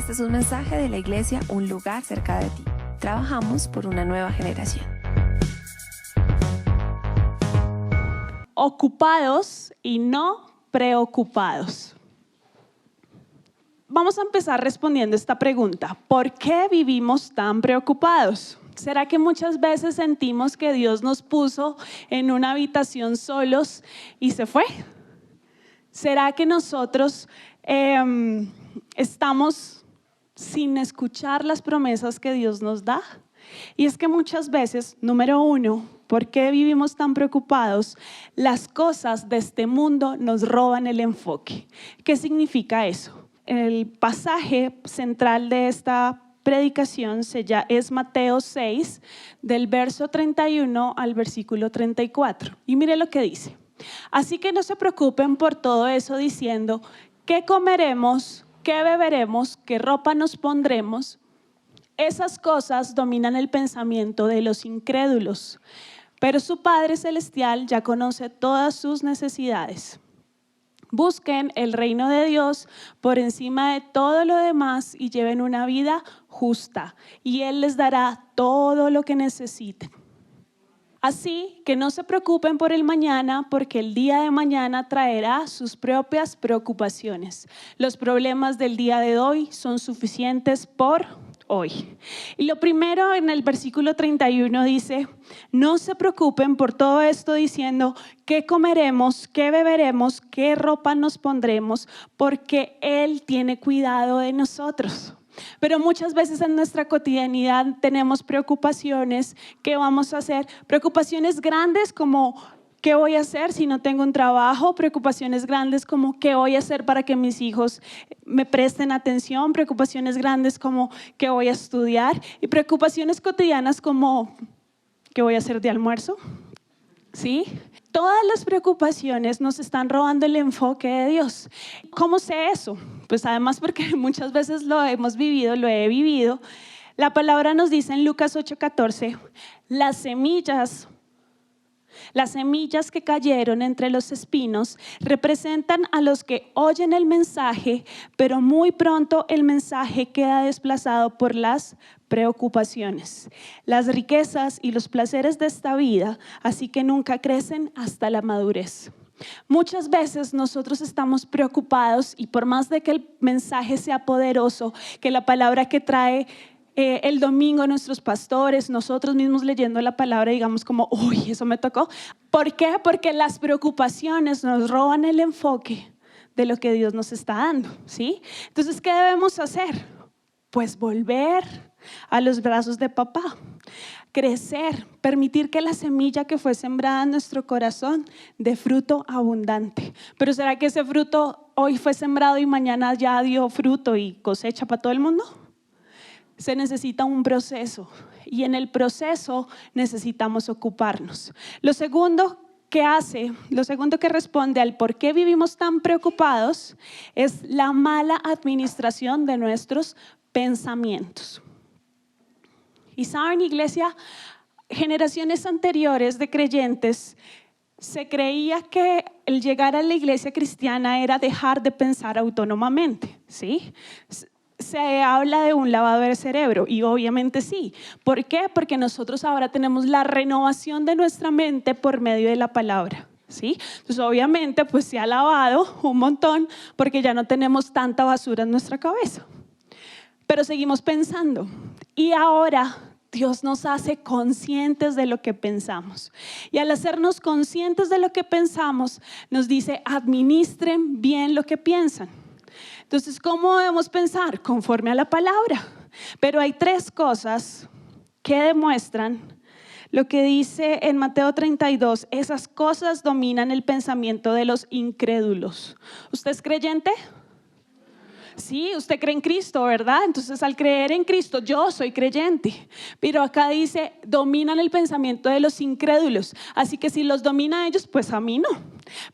Este es un mensaje de la iglesia Un Lugar Cerca de Ti. Trabajamos por una nueva generación. Ocupados y no preocupados. Vamos a empezar respondiendo esta pregunta. ¿Por qué vivimos tan preocupados? ¿Será que muchas veces sentimos que Dios nos puso en una habitación solos y se fue? ¿Será que nosotros estamos sin escuchar las promesas que Dios nos da? Y es que muchas veces, número uno, ¿por qué vivimos tan preocupados? Las cosas de este mundo nos roban el enfoque. ¿Qué significa eso? El pasaje central de esta predicación es Mateo 6, del verso 31 al versículo 34. Y mire lo que dice. Así que no se preocupen por todo eso diciendo, ¿qué comeremos? ¿Qué beberemos? ¿Qué ropa nos pondremos? Esas cosas dominan el pensamiento de los incrédulos, pero su Padre Celestial ya conoce todas sus necesidades. Busquen el reino de Dios por encima de todo lo demás y lleven una vida justa, y Él les dará todo lo que necesiten. Así que no se preocupen por el mañana, porque el día de mañana traerá sus propias preocupaciones. Los problemas del día de hoy son suficientes por hoy. Y lo primero en el versículo 31 dice, no se preocupen por todo esto diciendo, ¿qué comeremos? ¿Qué beberemos? ¿Qué ropa nos pondremos? Porque Él tiene cuidado de nosotros. Pero muchas veces en nuestra cotidianidad tenemos preocupaciones. ¿Qué vamos a hacer? Preocupaciones grandes como ¿qué voy a hacer si no tengo un trabajo? Preocupaciones grandes como ¿qué voy a hacer para que mis hijos me presten atención? Preocupaciones grandes como ¿qué voy a estudiar? Y preocupaciones cotidianas como ¿qué voy a hacer de almuerzo? ¿Sí? Todas las preocupaciones nos están robando el enfoque de Dios. ¿Cómo sé eso? Pues además porque muchas veces lo hemos vivido, lo he vivido. La palabra nos dice en Lucas 8:14, las semillas que cayeron entre los espinos representan a los que oyen el mensaje, pero muy pronto el mensaje queda desplazado por las preocupaciones, las riquezas y los placeres de esta vida, así que nunca crecen hasta la madurez. Muchas veces nosotros estamos preocupados y por más de que el mensaje sea poderoso, que la palabra que trae el domingo nuestros pastores, nosotros mismos leyendo la palabra, digamos como, uy, eso me tocó. ¿Por qué? Porque las preocupaciones nos roban el enfoque de lo que Dios nos está dando, ¿sí? Entonces, ¿qué debemos hacer? Pues volver a los brazos de papá, crecer, permitir que la semilla que fue sembrada en nuestro corazón dé fruto abundante. Pero ¿será que ese fruto hoy fue sembrado y mañana ya dio fruto y cosecha para todo el mundo? Se necesita un proceso y en el proceso necesitamos ocuparnos. Lo segundo que responde al por qué vivimos tan preocupados es la mala administración de nuestros pensamientos. Y saben, iglesia, generaciones anteriores de creyentes se creía que el llegar a la iglesia cristiana era dejar de pensar autónomamente, ¿sí? Se habla de un lavado del cerebro y obviamente sí. ¿Por qué? Porque nosotros ahora tenemos la renovación de nuestra mente por medio de la palabra, ¿sí? Entonces obviamente pues se ha lavado un montón porque ya no tenemos tanta basura en nuestra cabeza. Pero seguimos pensando y ahora Dios nos hace conscientes de lo que pensamos. Y al hacernos conscientes de lo que pensamos, nos dice, administren bien lo que piensan. Entonces, ¿cómo debemos pensar? Conforme a la palabra. Pero hay tres cosas que demuestran lo que dice en Mateo 32. Esas cosas dominan el pensamiento de los incrédulos. ¿Usted es creyente? Sí, usted cree en Cristo, ¿verdad? Entonces al creer en Cristo, yo soy creyente. Pero acá dice, dominan el pensamiento de los incrédulos. Así que si los domina a ellos, pues a mí no.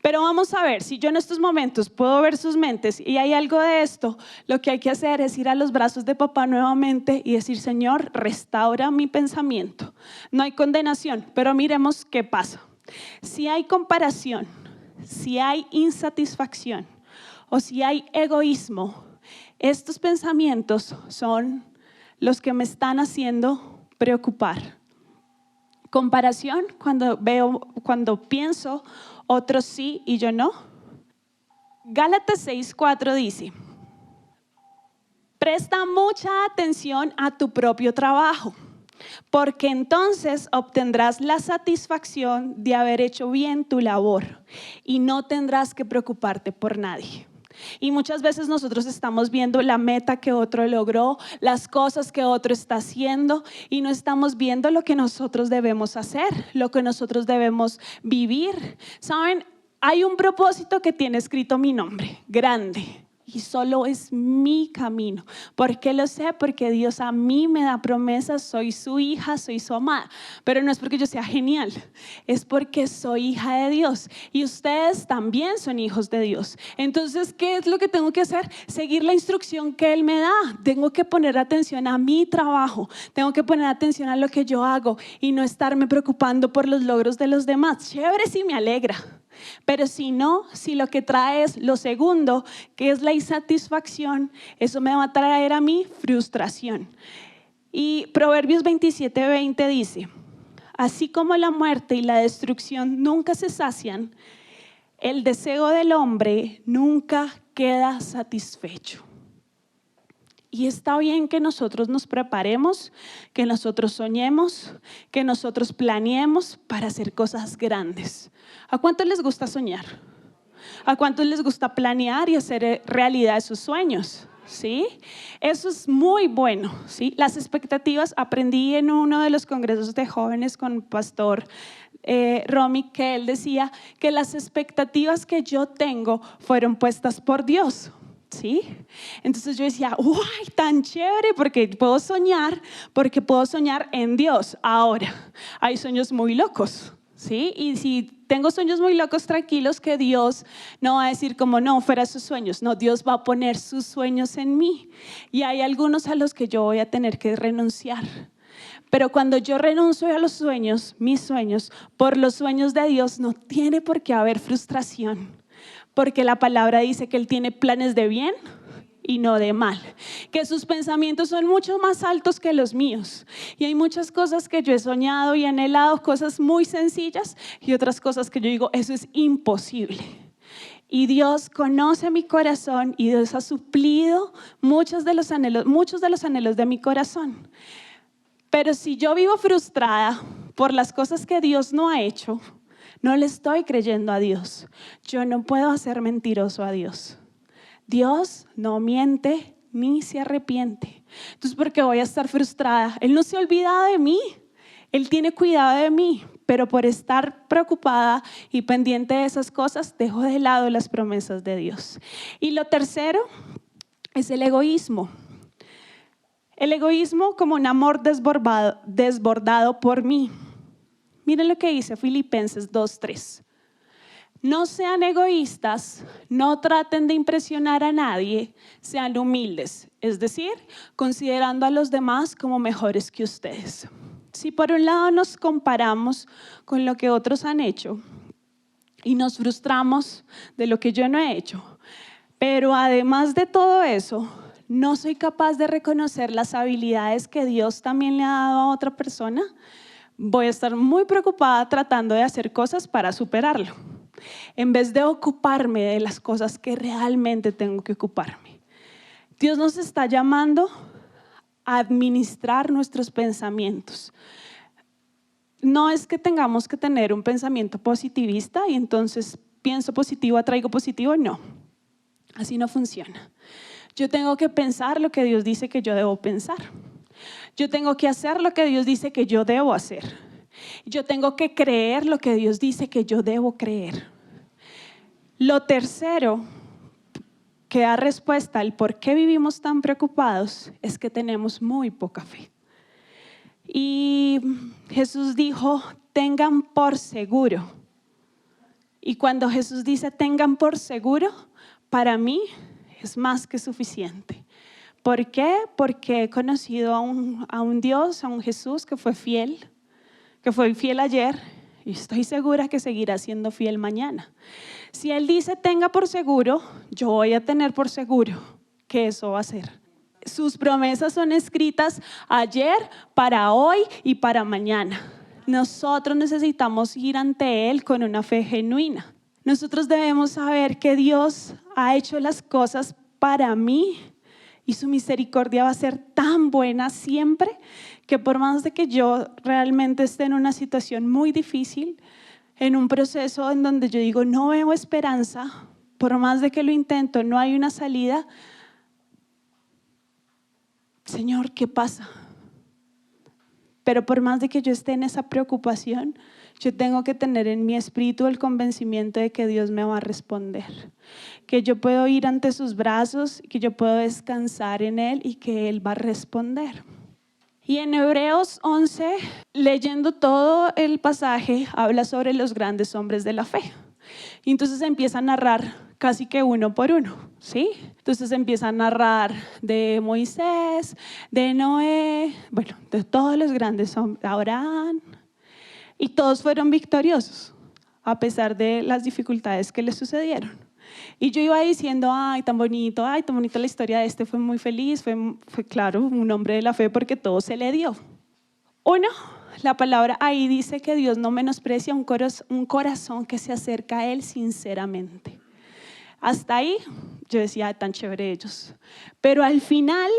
Pero vamos a ver, si yo en estos momentos puedo ver sus mentes y hay algo de esto, lo que hay que hacer es ir a los brazos de papá nuevamente y decir, Señor, restaura mi pensamiento. No hay condenación, pero miremos qué pasa. Si hay comparación, si hay insatisfacción o si hay egoísmo, Estos pensamientos son los que me están haciendo preocupar. Comparación, cuando pienso, otros sí y yo no. Gálatas 6:4 dice: presta mucha atención a tu propio trabajo, porque entonces obtendrás la satisfacción de haber hecho bien tu labor y no tendrás que preocuparte por nadie. Y muchas veces nosotros estamos viendo la meta que otro logró, las cosas que otro está haciendo, y no estamos viendo lo que nosotros debemos hacer, lo que nosotros debemos vivir. ¿Saben? Hay un propósito que tiene escrito mi nombre, grande. Y solo es mi camino. ¿Por qué lo sé? Porque Dios a mí me da promesas, soy su hija, soy su amada. Pero no es porque yo sea genial, es porque soy hija de Dios. Y ustedes también son hijos de Dios. Entonces, ¿qué es lo que tengo que hacer? Seguir la instrucción que Él me da. Tengo que poner atención a mi trabajo. Tengo que poner atención a lo que yo hago y no estarme preocupando por los logros de los demás. Chévere si me alegra. Pero si no, si lo que trae es lo segundo, que es la insatisfacción, eso me va a traer a mí frustración. Y Proverbios 27:20 dice: así como la muerte y la destrucción nunca se sacian, el deseo del hombre nunca queda satisfecho. Y está bien que nosotros nos preparemos, que nosotros soñemos, que nosotros planeemos para hacer cosas grandes. ¿A cuántos les gusta soñar? ¿A cuántos les gusta planear y hacer realidad sus sueños? ¿Sí? Eso es muy bueno, ¿sí? Las expectativas, aprendí en uno de los congresos de jóvenes con el pastor Romy, que él decía que las expectativas que yo tengo fueron puestas por Dios. ¿Sí? Entonces yo decía, ¡uy, tan chévere! Porque puedo soñar en Dios. Ahora, hay sueños muy locos, ¿sí? Y si tengo sueños muy locos, tranquilos, que Dios no va a decir como no, fuera sus sueños. No, Dios va a poner sus sueños en mí. Y hay algunos a los que yo voy a tener que renunciar. Pero cuando yo renuncio a los sueños, mis sueños, por los sueños de Dios, no tiene por qué haber frustración. Porque la palabra dice que Él tiene planes de bien y no de mal, que sus pensamientos son mucho más altos que los míos. Y hay muchas cosas que yo he soñado y anhelado, cosas muy sencillas, y otras cosas que yo digo, eso es imposible. Y Dios conoce mi corazón y Dios ha suplido muchos de los anhelos de mi corazón. Pero si yo vivo frustrada por las cosas que Dios no ha hecho, no le estoy creyendo a Dios. Yo no puedo hacer mentiroso a Dios. Dios no miente ni se arrepiente. Entonces, ¿por qué voy a estar frustrada? Él no se olvida de mí. Él tiene cuidado de mí. Pero por estar preocupada y pendiente de esas cosas, dejo de lado las promesas de Dios. Y lo tercero es el egoísmo. El egoísmo como un amor desbordado por mí. Miren lo que dice Filipenses 2:3. No sean egoístas, no traten de impresionar a nadie, sean humildes, es decir, considerando a los demás como mejores que ustedes. Si por un lado nos comparamos con lo que otros han hecho y nos frustramos de lo que yo no he hecho, pero además de todo eso, no soy capaz de reconocer las habilidades que Dios también le ha dado a otra persona, voy a estar muy preocupada tratando de hacer cosas para superarlo, en vez de ocuparme de las cosas que realmente tengo que ocuparme. Dios nos está llamando a administrar nuestros pensamientos. No es que tengamos que tener un pensamiento positivista y entonces pienso positivo, atraigo positivo, no. Así no funciona. Yo tengo que pensar lo que Dios dice que yo debo pensar. Yo tengo que hacer lo que Dios dice que yo debo hacer. Yo tengo que creer lo que Dios dice que yo debo creer. Lo tercero que da respuesta al por qué vivimos tan preocupados es que tenemos muy poca fe. Y Jesús dijo, tengan por seguro. Y cuando Jesús dice tengan por seguro, para mí es más que suficiente. ¿Por qué? Porque he conocido a un Dios, a un Jesús que fue fiel ayer y estoy segura que seguirá siendo fiel mañana. Si Él dice tenga por seguro, yo voy a tener por seguro que eso va a ser. Sus promesas son escritas ayer, para hoy y para mañana. Nosotros necesitamos ir ante Él con una fe genuina. Nosotros debemos saber que Dios ha hecho las cosas para mí y su misericordia va a ser tan buena siempre que por más de que yo realmente esté en una situación muy difícil, en un proceso en donde yo digo no veo esperanza, por más de que lo intento, no hay una salida. Señor, ¿qué pasa? Pero por más de que yo esté en esa preocupación, yo tengo que tener en mi espíritu el convencimiento de que Dios me va a responder, que yo puedo ir ante sus brazos, que yo puedo descansar en Él y que Él va a responder. Y en Hebreos 11, leyendo todo el pasaje, habla sobre los grandes hombres de la fe. Y entonces empieza a narrar casi que uno por uno, ¿sí? Entonces empieza a narrar de Moisés, de Noé, bueno, de todos los grandes hombres, Abraham, y todos fueron victoriosos, a pesar de las dificultades que les sucedieron. Y yo iba diciendo, ay, tan bonita la historia de este, fue muy feliz, fue claro, un hombre de la fe porque todo se le dio. Uno, la palabra ahí dice que Dios no menosprecia un corazón que se acerca a Él sinceramente. Hasta ahí yo decía, tan chévere ellos. Pero al final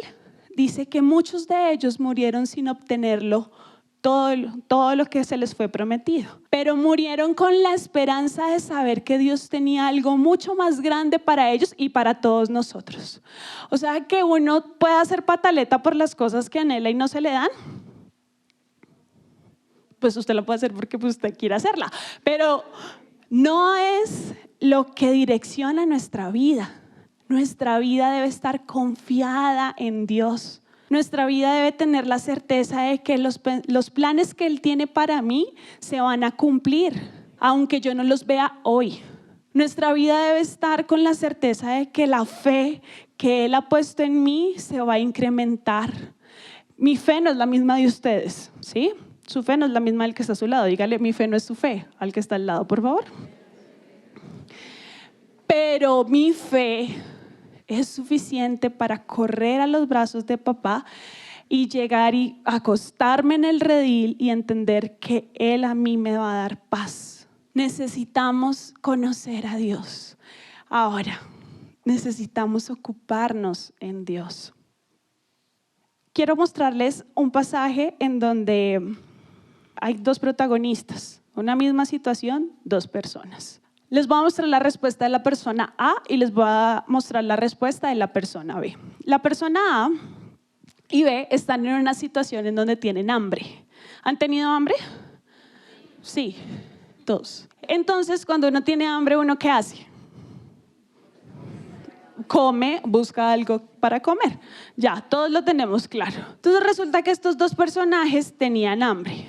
dice que muchos de ellos murieron sin obtenerlo todo lo que se les fue prometido. Pero murieron con la esperanza de saber que Dios tenía algo mucho más grande para ellos y para todos nosotros. O sea, que uno puede hacer pataleta por las cosas que anhela y no se le dan. Pues usted lo puede hacer porque usted quiere hacerla. Pero no es lo que direcciona nuestra vida. Nuestra vida debe estar confiada en Dios. Nuestra vida debe tener la certeza de que los planes que Él tiene para mí se van a cumplir, aunque yo no los vea hoy. Nuestra vida debe estar con la certeza de que la fe que Él ha puesto en mí se va a incrementar. Mi fe no es la misma de ustedes, ¿sí? Su fe no es la misma del que está a su lado. Dígale, mi fe no es su fe, al que está al lado, por favor. Pero mi fe es suficiente para correr a los brazos de papá y llegar y acostarme en el redil y entender que Él a mí me va a dar paz. Necesitamos conocer a Dios. Ahora, necesitamos ocuparnos en Dios. Quiero mostrarles un pasaje en donde hay dos protagonistas, una misma situación, dos personas. Les voy a mostrar la respuesta de la persona A y les voy a mostrar la respuesta de la persona B. La persona A y B están en una situación en donde tienen hambre. ¿Han tenido hambre? Sí, todos. Entonces, cuando uno tiene hambre, ¿uno qué hace? Come, busca algo para comer. Ya, todos lo tenemos claro. Entonces resulta que estos dos personajes tenían hambre.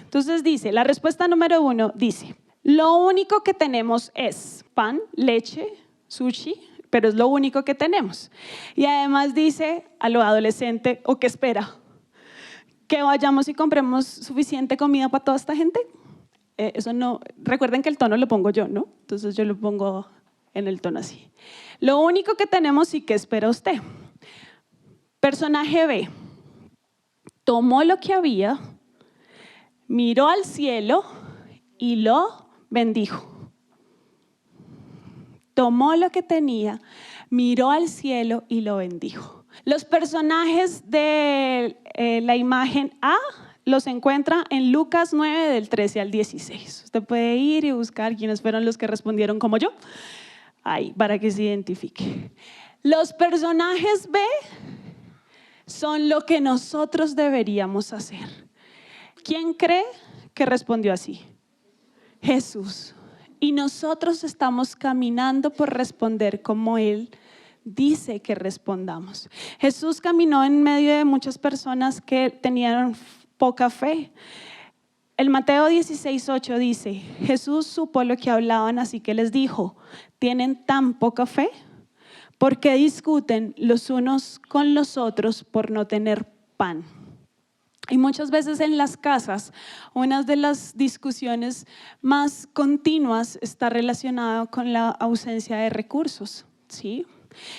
Entonces dice, la respuesta número 1 dice: lo único que tenemos es pan, leche, sushi, pero es lo único que tenemos. Y además dice a lo adolescente, ¿o qué espera? ¿Que vayamos y compremos suficiente comida para toda esta gente? Eso no, recuerden que el tono lo pongo yo, ¿no? Entonces yo lo pongo en el tono así. Lo único que tenemos y ¿qué espera usted? Personaje B, tomó lo que había, miró al cielo y lo bendijo. Tomó lo que tenía, miró al cielo y lo bendijo. Los personajes de la imagen A los encuentra en Lucas 9 del 13 al 16. Usted puede ir y buscar quiénes fueron los que respondieron como yo, ahí, para que se identifique. Los personajes B son lo que nosotros deberíamos hacer. ¿Quién cree que respondió así? Jesús. Y nosotros estamos caminando por responder como Él dice que respondamos. Jesús caminó en medio de muchas personas que tenían poca fe. El Mateo 16:8 dice: Jesús supo lo que hablaban, así que les dijo: ¿tienen tan poca fe? ¿Por qué discuten los unos con los otros por no tener pan? Y muchas veces en las casas, una de las discusiones más continuas está relacionada con la ausencia de recursos, ¿sí?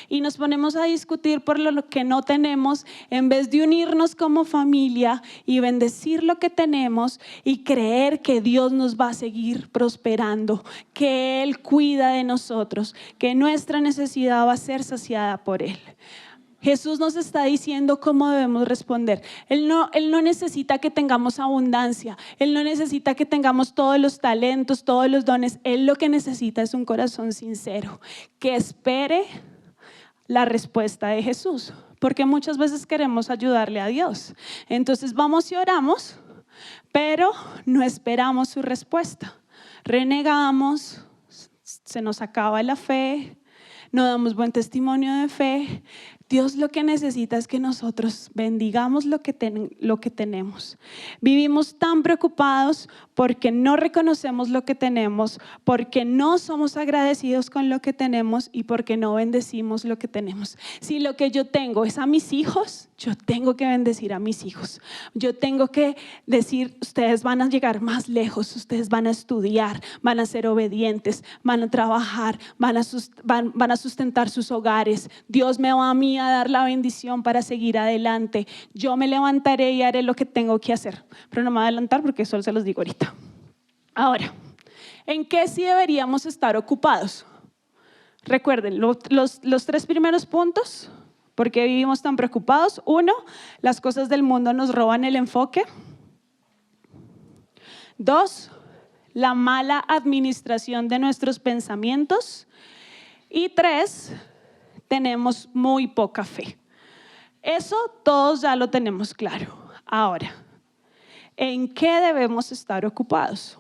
y nos ponemos a discutir por lo que no tenemos, en vez de unirnos como familia y bendecir lo que tenemos y creer que Dios nos va a seguir prosperando, que Él cuida de nosotros, que nuestra necesidad va a ser saciada por Él. Jesús nos está diciendo cómo debemos responder. Él no necesita que tengamos abundancia. Él no necesita que tengamos todos los talentos, todos los dones. Él lo que necesita es un corazón sincero, que espere la respuesta de Jesús. Porque muchas veces queremos ayudarle a Dios. Entonces vamos y oramos, pero no esperamos su respuesta. Renegamos, se nos acaba la fe, no damos buen testimonio de fe. Dios lo que necesita es que nosotros bendigamos lo que tenemos. Vivimos tan preocupados porque no reconocemos lo que tenemos, porque no somos agradecidos con lo que tenemos y porque no bendecimos lo que tenemos. Si lo que yo tengo es a mis hijos, yo tengo que bendecir a mis hijos. Yo tengo que decir, ustedes van a llegar más lejos, ustedes van a estudiar, van a ser obedientes, van a trabajar, van a sustentar sus hogares. Dios me va a mí a dar la bendición para seguir adelante. Yo me levantaré y haré lo que tengo que hacer. Pero no me voy a adelantar porque eso se los digo ahorita. Ahora, ¿en qué sí deberíamos estar ocupados? Recuerden, los 3 primeros puntos. ¿Por qué vivimos tan preocupados? 1, las cosas del mundo nos roban el enfoque. 2, la mala administración de nuestros pensamientos. Y 3, tenemos muy poca fe. Eso todos ya lo tenemos claro. Ahora, ¿en qué debemos estar ocupados?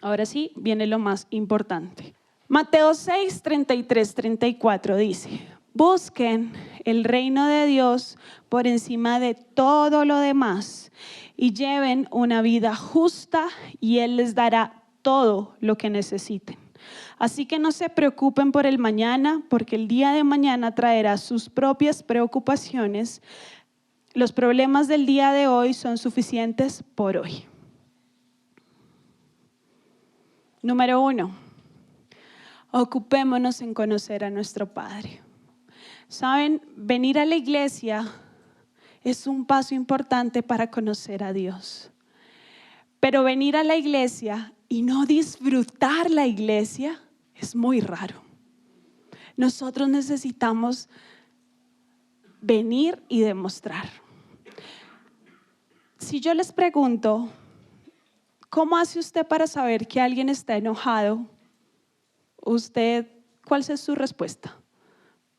Ahora sí, viene lo más importante. Mateo 6, 33, 34 dice: busquen el reino de Dios por encima de todo lo demás y lleven una vida justa y Él les dará todo lo que necesiten. Así que no se preocupen por el mañana, porque el día de mañana traerá sus propias preocupaciones. Los problemas del día de hoy son suficientes por hoy. Número 1, ocupémonos en conocer a nuestro Padre. Saben, venir a la iglesia es un paso importante para conocer a Dios. Pero venir a la iglesia y no disfrutar la iglesia es muy raro. Nosotros necesitamos venir y demostrar. Si yo les pregunto, ¿cómo hace usted para saber que alguien está enojado? ¿Cuál es su respuesta?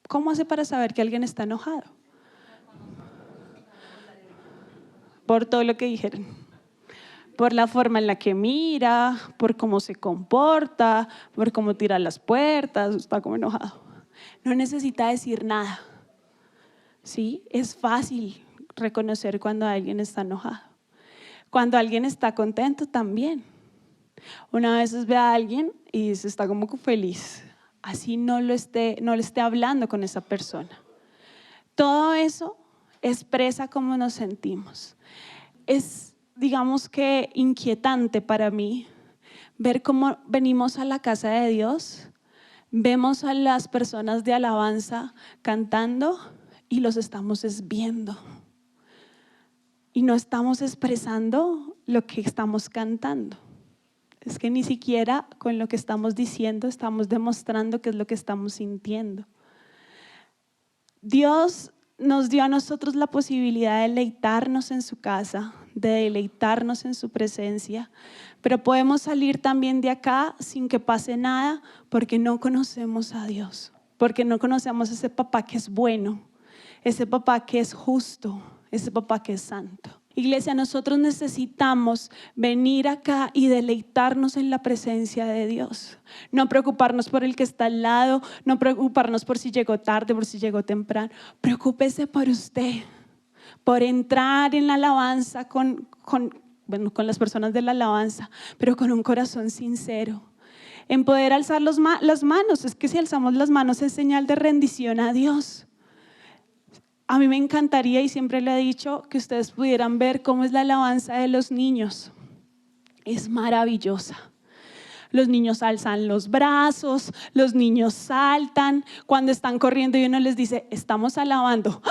¿Cómo hace para saber que alguien está enojado? Por todo lo que dijeron. Por la forma en la que mira, por cómo se comporta, por cómo tira las puertas, está como enojado. No necesita decir nada. ¿Sí? Es fácil reconocer cuando alguien está enojado. Cuando alguien está contento también. Una vez ve a alguien y se está como feliz. Así no le esté hablando con esa persona. Todo eso expresa cómo nos sentimos. Es, digamos que, inquietante para mí ver cómo venimos a la casa de Dios, vemos a las personas de alabanza cantando y los estamos viendo. Y no estamos expresando lo que estamos cantando. Es que ni siquiera con lo que estamos diciendo estamos demostrando qué es lo que estamos sintiendo. Dios nos dio a nosotros la posibilidad de deleitarnos en su casa, de deleitarnos en su presencia, pero podemos salir también de acá sin que pase nada porque no conocemos a Dios, porque no conocemos a ese papá que es bueno, ese papá que es justo, ese papá que es santo. Iglesia, nosotros necesitamos venir acá y deleitarnos en la presencia de Dios. No preocuparnos por el que está al lado, no preocuparnos por si llegó tarde, por si llegó temprano. Preocúpese por usted, por entrar en la alabanza con las personas de la alabanza, pero con un corazón sincero. En poder alzar las manos, es que si alzamos las manos es señal de rendición a Dios. A mí me encantaría, y siempre le he dicho, que ustedes pudieran ver cómo es la alabanza de los niños. Es maravillosa. los niños alzan los brazos, los niños saltan, cuando están corriendo y uno les dice, estamos alabando,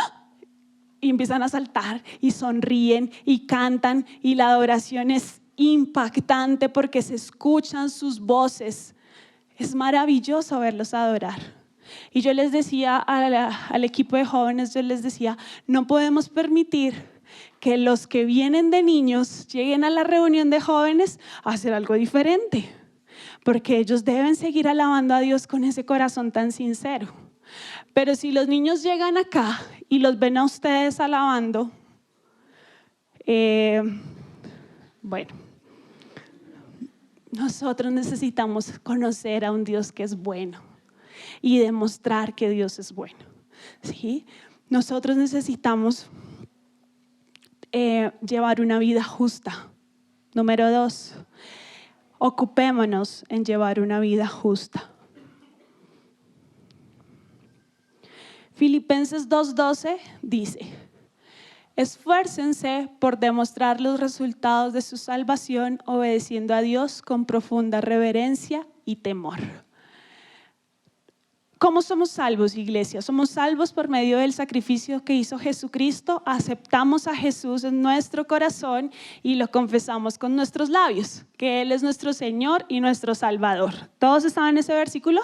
y empiezan a saltar y sonríen y cantan y la adoración es impactante porque se escuchan sus voces. Es maravilloso verlos adorar. Y yo les decía al equipo de jóvenes, yo les decía, no podemos permitir que los que vienen de niños lleguen a la reunión de jóvenes a hacer algo diferente, porque ellos deben seguir alabando a Dios con ese corazón tan sincero. Pero si los niños llegan acá y los ven a ustedes alabando, bueno, nosotros necesitamos conocer a un Dios que es bueno y demostrar que Dios es bueno, ¿sí? Nosotros necesitamos llevar una vida justa. Número 2, ocupémonos en llevar una vida justa. Filipenses 2:12 dice, esfuércense por demostrar los resultados de su salvación obedeciendo a Dios con profunda reverencia y temor. ¿Cómo somos salvos, iglesia? Somos salvos por medio del sacrificio que hizo Jesucristo. Aceptamos a Jesús en nuestro corazón y lo confesamos con nuestros labios, que Él es nuestro Señor y nuestro Salvador. ¿Todos estaban en ese versículo?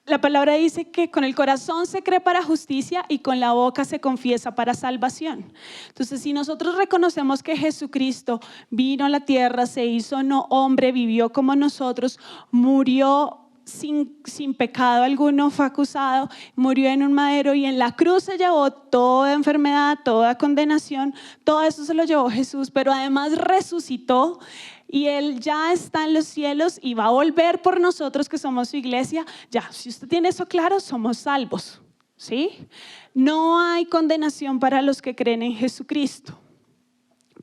La palabra dice que con el corazón se cree para justicia y con la boca se confiesa para salvación. Entonces, si nosotros reconocemos que Jesucristo vino a la tierra, se hizo no hombre, vivió como nosotros, murió sin pecado alguno, fue acusado, murió en un madero y en la cruz se llevó toda enfermedad, toda condenación, todo eso se lo llevó Jesús, pero además resucitó. Y Él ya está en los cielos y va a volver por nosotros que somos su iglesia. Ya, si usted tiene eso claro, somos salvos, ¿sí? No hay condenación para los que creen en Jesucristo.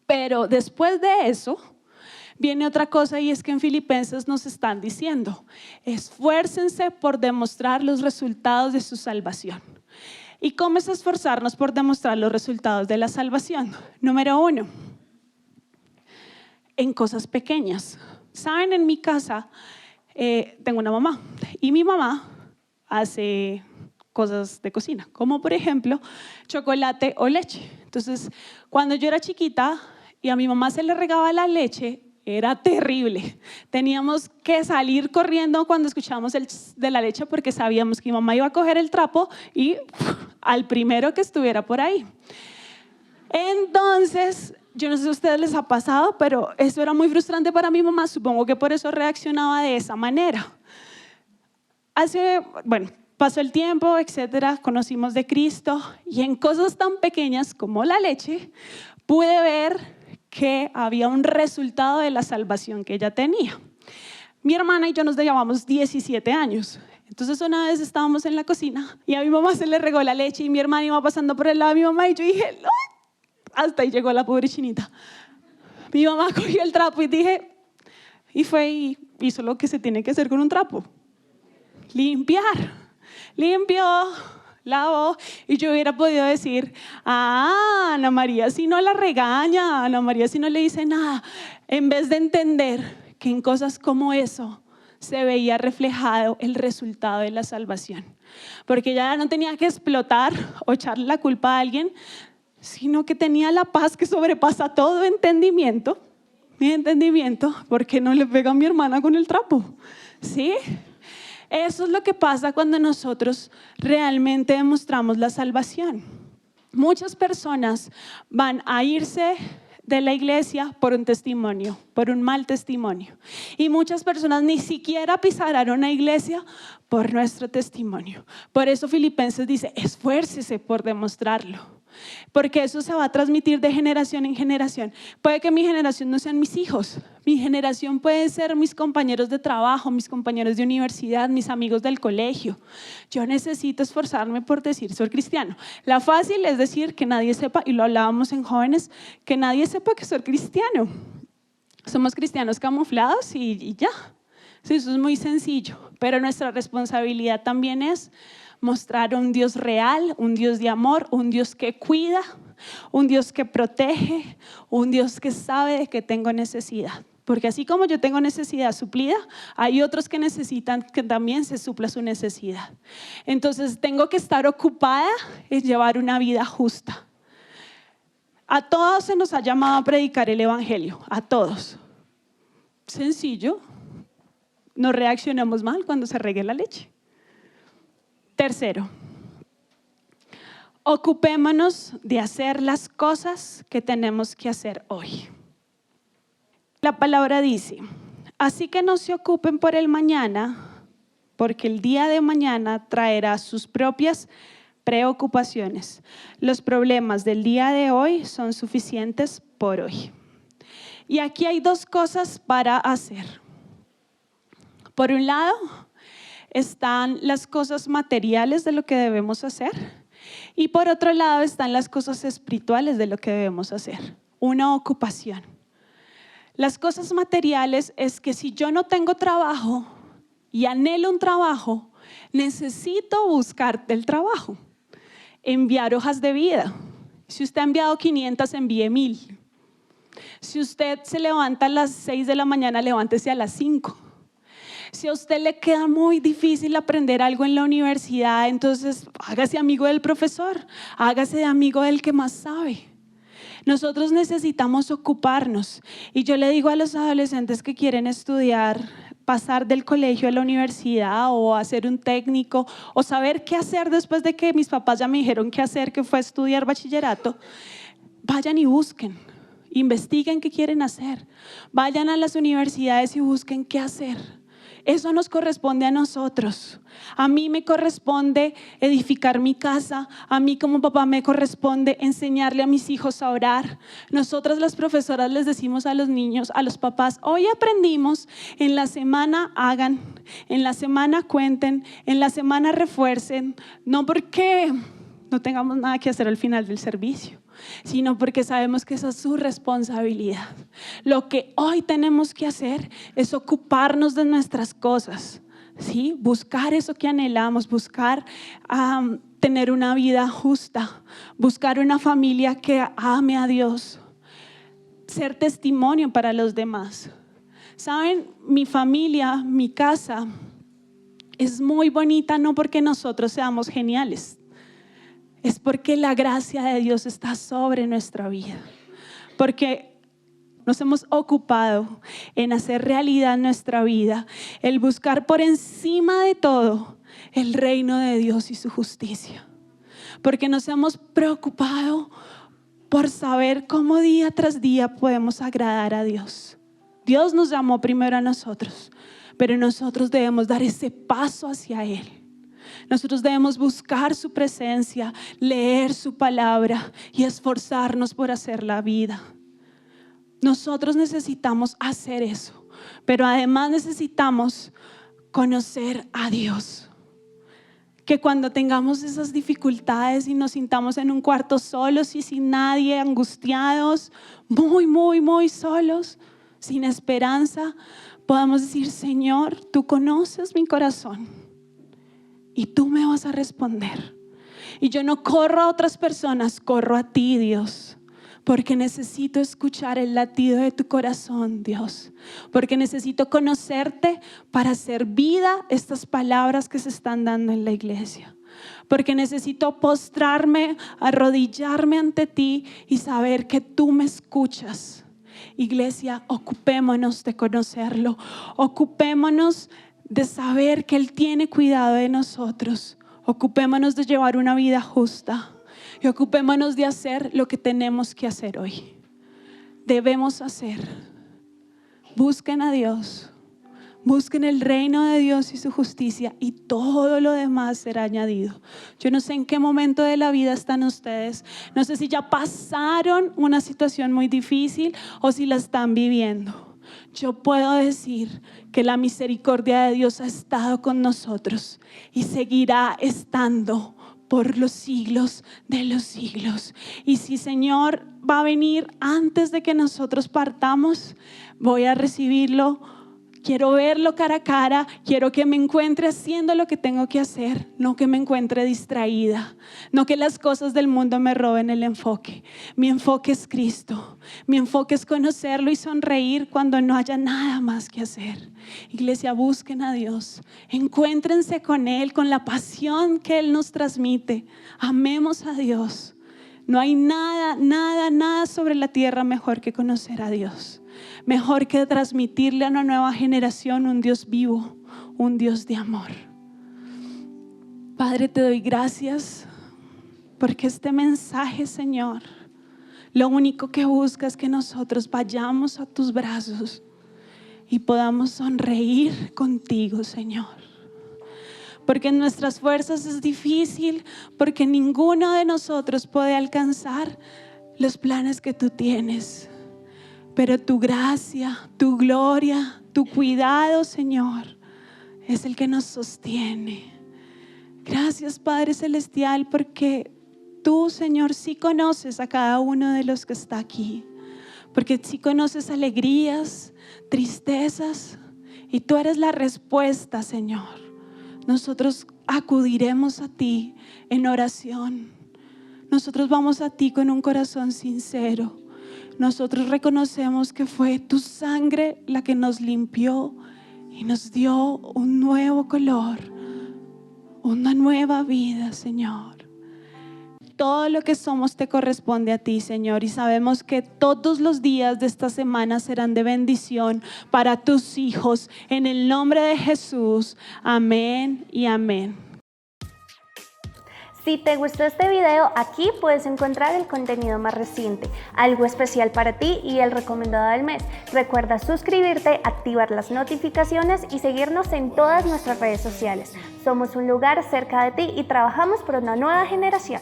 Pero después de eso, viene otra cosa y es que en Filipenses nos están diciendo, esfuércense por demostrar los resultados de su salvación. ¿Y cómo es esforzarnos por demostrar los resultados de la salvación? Número 1. En cosas pequeñas. Saben, en mi casa tengo una mamá y mi mamá hace cosas de cocina, como por ejemplo chocolate o leche. Entonces, cuando yo era chiquita y a mi mamá se le regaba la leche, era terrible. Teníamos que salir corriendo cuando escuchábamos el tss de la leche porque sabíamos que mi mamá iba a coger el trapo y al primero que estuviera por ahí. Entonces, yo no sé si a ustedes les ha pasado, pero eso era muy frustrante para mi mamá. Supongo que por eso reaccionaba de esa manera. Pasó el tiempo, etcétera, conocimos de Cristo y en cosas tan pequeñas como la leche pude ver que había un resultado de la salvación que ella tenía. Mi hermana y yo nos llevamos 17 años. Entonces una vez estábamos en la cocina y a mi mamá se le regó la leche y mi hermana iba pasando por el lado de mi mamá y yo dije, ¡ay! Hasta ahí llegó la pobre chinita. Mi mamá cogió el trapo y fue y hizo lo que se tiene que hacer con un trapo. Limpiar. Limpió, lavó y yo hubiera podido decir, Ana María si no la regaña, Ana María si no le dice nada. En vez de entender que en cosas como eso se veía reflejado el resultado de la salvación. Porque ya no tenía que explotar o echarle la culpa a alguien, sino que tenía la paz que sobrepasa todo entendimiento. Mi entendimiento, ¿por qué no le pega a mi hermana con el trapo? ¿Sí? Eso es lo que pasa cuando nosotros realmente demostramos la salvación. Muchas personas van a irse de la iglesia por un testimonio, por un mal testimonio. Y muchas personas ni siquiera pisarán una iglesia por nuestro testimonio. Por eso Filipenses dice, esfuércese por demostrarlo. Porque eso se va a transmitir de generación en generación. Puede que mi generación no sean mis hijos, mi generación puede ser mis compañeros de trabajo, mis compañeros de universidad, mis amigos del colegio. Yo necesito esforzarme por decir soy cristiano. La fácil es decir que nadie sepa, y lo hablábamos en jóvenes, que nadie sepa que soy cristiano. Somos cristianos camuflados y ya. Sí, eso es muy sencillo, pero nuestra responsabilidad también es mostrar un Dios real, un Dios de amor, un Dios que cuida, un Dios que protege, un Dios que sabe de que tengo necesidad. Porque así como yo tengo necesidad suplida, hay otros que necesitan que también se supla su necesidad. Entonces tengo que estar ocupada en llevar una vida justa. A todos se nos ha llamado a predicar el evangelio, a todos. Sencillo, no reaccionamos mal cuando se regue la leche. Tercero, ocupémonos de hacer las cosas que tenemos que hacer hoy. La palabra dice, así que no se ocupen por el mañana, porque el día de mañana traerá sus propias preocupaciones. Los problemas del día de hoy son suficientes por hoy. Y aquí hay dos cosas para hacer. Por un lado, están las cosas materiales de lo que debemos hacer. Y por otro lado, están las cosas espirituales de lo que debemos hacer. Una ocupación. Las cosas materiales es que si yo no tengo trabajo y anhelo un trabajo, necesito buscar el trabajo. Enviar hojas de vida. Si usted ha enviado 500, envíe 1000. Si usted se levanta a las 6 de la mañana, levántese a las 5. Si a usted le queda muy difícil aprender algo en la universidad, entonces hágase amigo del profesor, hágase amigo del que más sabe. Nosotros necesitamos ocuparnos. Y yo le digo a los adolescentes que quieren estudiar, pasar del colegio a la universidad o hacer un técnico o saber qué hacer después de que mis papás ya me dijeron qué hacer, que fue estudiar bachillerato, vayan y busquen, investiguen qué quieren hacer, vayan a las universidades y busquen qué hacer. Eso nos corresponde a nosotros. A mí me corresponde edificar mi casa. A mí como papá me corresponde enseñarle a mis hijos a orar. Nosotras las profesoras les decimos a los niños, a los papás, hoy aprendimos, en la semana hagan, en la semana cuenten, en la semana refuercen. No porque no tengamos nada que hacer al final del servicio, sino porque sabemos que esa es su responsabilidad. Lo que hoy tenemos que hacer es ocuparnos de nuestras cosas, ¿sí? Buscar eso que anhelamos, buscar tener una vida justa, buscar una familia que ame a Dios, ser testimonio para los demás. ¿Saben? Mi familia, mi casa es muy bonita no porque nosotros seamos geniales, es porque la gracia de Dios está sobre nuestra vida, porque nos hemos ocupado en hacer realidad nuestra vida, el buscar por encima de todo el reino de Dios y su justicia, porque nos hemos preocupado por saber cómo día tras día podemos agradar a Dios. Dios nos llamó primero a nosotros, pero nosotros debemos dar ese paso hacia Él. Nosotros debemos buscar su presencia, leer su palabra y esforzarnos por hacer la vida. Nosotros necesitamos hacer eso, pero además necesitamos conocer a Dios. Que cuando tengamos esas dificultades y nos sintamos en un cuarto solos y sin nadie, angustiados, muy solos, sin esperanza, podamos decir, Señor, tú conoces mi corazón. Y tú me vas a responder. Y yo no corro a otras personas, corro a ti, Dios. Porque necesito escuchar el latido de tu corazón, Dios. Porque necesito conocerte para hacer vida estas palabras que se están dando en la iglesia. Porque necesito postrarme, arrodillarme ante ti y saber que tú me escuchas. Iglesia, ocupémonos de conocerlo. Ocupémonos de saber que Él tiene cuidado de nosotros. Ocupémonos de llevar una vida justa y ocupémonos de hacer lo que tenemos que hacer hoy. Debemos hacer. Busquen a Dios, busquen el reino de Dios y su justicia y todo lo demás será añadido. Yo no sé en qué momento de la vida están ustedes, no sé si ya pasaron una situación muy difícil o si la están viviendo. Yo puedo decir que la misericordia de Dios ha estado con nosotros y seguirá estando por los siglos de los siglos. Y si Señor va a venir antes de que nosotros partamos, voy a recibirlo Quiero verlo cara a cara, quiero que me encuentre haciendo lo que tengo que hacer, no que me encuentre distraída, no que las cosas del mundo me roben el enfoque. Mi enfoque es Cristo, mi enfoque es conocerlo y sonreír cuando no haya nada más que hacer. Iglesia, busquen a Dios, encuéntrense con Él, con la pasión que Él nos transmite. Amemos a Dios. No hay nada sobre la tierra mejor que conocer a Dios. Mejor que transmitirle a una nueva generación un Dios vivo, un Dios de amor. Padre, te doy gracias porque este mensaje, Señor, lo único que busca es que nosotros vayamos a tus brazos y podamos sonreír contigo, Señor. Porque en nuestras fuerzas es difícil, porque ninguno de nosotros puede alcanzar los planes que tú tienes. Pero tu gracia, tu gloria, tu cuidado, Señor, es el que nos sostiene. Gracias, Padre Celestial, porque tú, Señor, sí conoces a cada uno de los que está aquí. Porque sí conoces alegrías, tristezas, y tú eres la respuesta, Señor. Nosotros acudiremos a ti en oración. Nosotros vamos a ti con un corazón sincero. Nosotros reconocemos que fue tu sangre la que nos limpió y nos dio un nuevo color, una nueva vida, Señor. Todo lo que somos te corresponde a ti, Señor, y sabemos que todos los días de esta semana serán de bendición para tus hijos. En el nombre de Jesús, amén y amén. Si te gustó este video, aquí puedes encontrar el contenido más reciente, algo especial para ti y el recomendado del mes. Recuerda suscribirte, activar las notificaciones y seguirnos en todas nuestras redes sociales. Somos un lugar cerca de ti y trabajamos por una nueva generación.